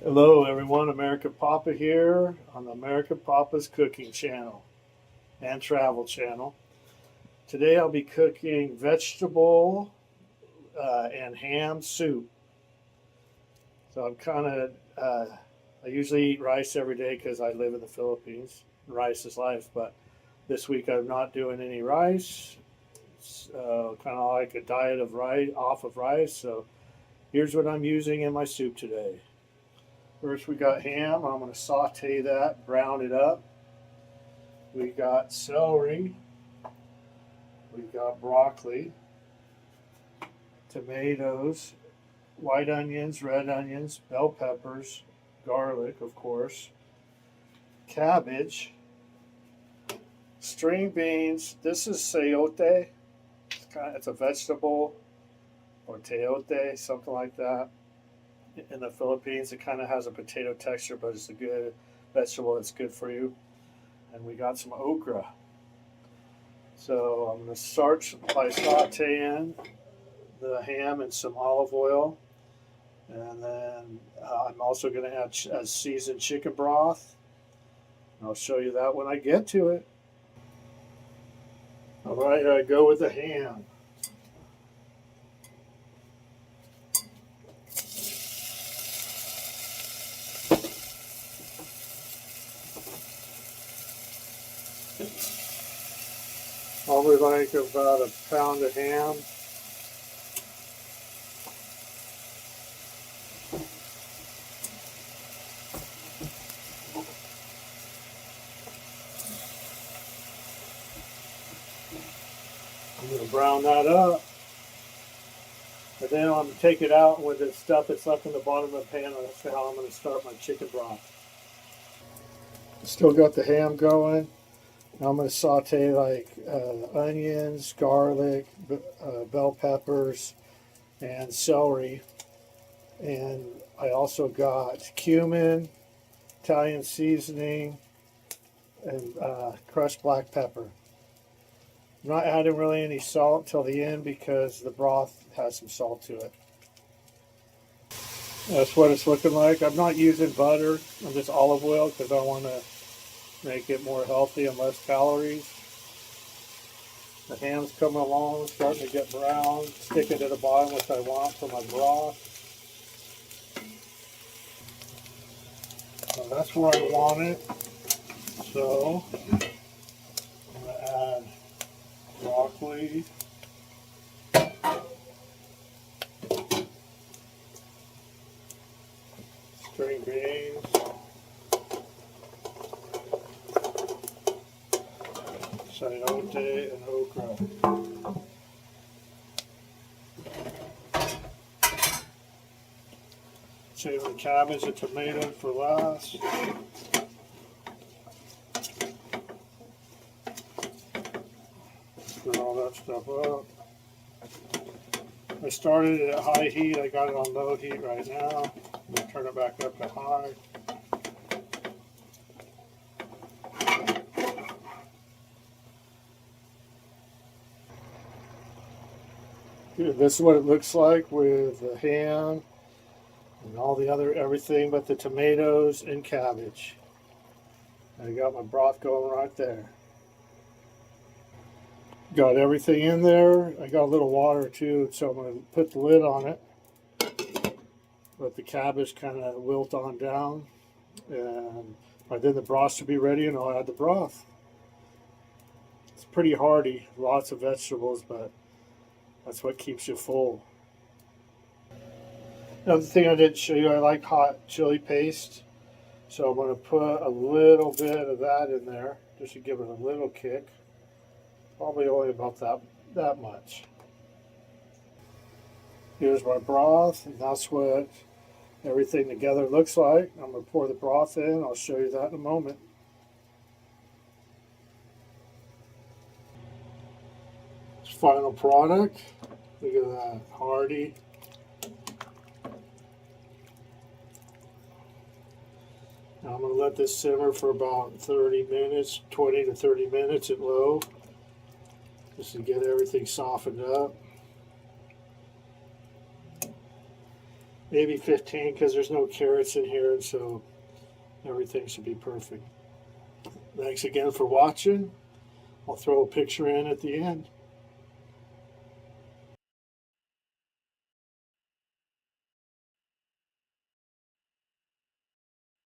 Hello everyone, American Papa here on the American Papa's cooking channel and travel channel. Today I'll be cooking vegetable and ham soup. So I usually eat rice every day because I live in the Philippines. Rice is life, but this week I'm not doing any rice. It's kind of like a diet of rice, off of rice. So here's what I'm using in my soup today. First we got ham. I'm going to saute that, brown it up. We got celery. We got broccoli, tomatoes, white onions, red onions, bell peppers, garlic, of course, cabbage, string beans. This is sayote. It's a vegetable, or teote, something like that. In the Philippines, it kind of has a potato texture, but it's a good vegetable that's good for you. And we got some okra. So I'm going to start by sauteing the ham in some olive oil. And then I'm also going to add seasoned chicken broth. I'll show you that when I get to it. All right, I go with the ham. Probably like about a pound of ham. I'm going to brown that up. And then I'm going to take it out with the stuff that's left in the bottom of the pan. That's how I'm going to start my chicken broth. Still got the ham going. Now I'm going to saute like onions, garlic, bell peppers, and celery. And I also got cumin, Italian seasoning, and crushed black pepper. I'm not adding really any salt till the end because the broth has some salt to it. That's what it's looking like. I'm not using butter. I'm just olive oil because I want to make it more healthy and less calories. The ham's coming along, starting to get brown, sticking to the bottom, which I want for my broth. So that's where I want it. So I'm going to add broccoli, string beans, sayote, and okra. Save the cabbage and tomato for last. Stir all that stuff up. I started it at high heat. I got it on low heat right now. I'm going to turn it back up to high. This is what it looks like with the ham and all the other everything but the tomatoes and cabbage. I got my broth going right there. Got everything in there. I got a little water too, so I'm going to put the lid on it. Let the cabbage kind of wilt on down, and then the broth should be ready, and I'll add the broth. It's pretty hearty, lots of vegetables, but that's what keeps you full. Another thing I didn't show you, I like hot chili paste. So I'm going to put a little bit of that in there, just to give it a little kick. Probably only about that much. Here's my broth, and that's what everything together looks like. I'm going to pour the broth in. I'll show you that in a moment. Final product. Look at that, hearty. Now I'm going to let this simmer for about 30 minutes, 20 to 30 minutes at low, just to get everything softened up. maybe 15 because there's no carrots in here, and so everything should be perfect. Thanks again for watching. I'll throw a picture in at the end.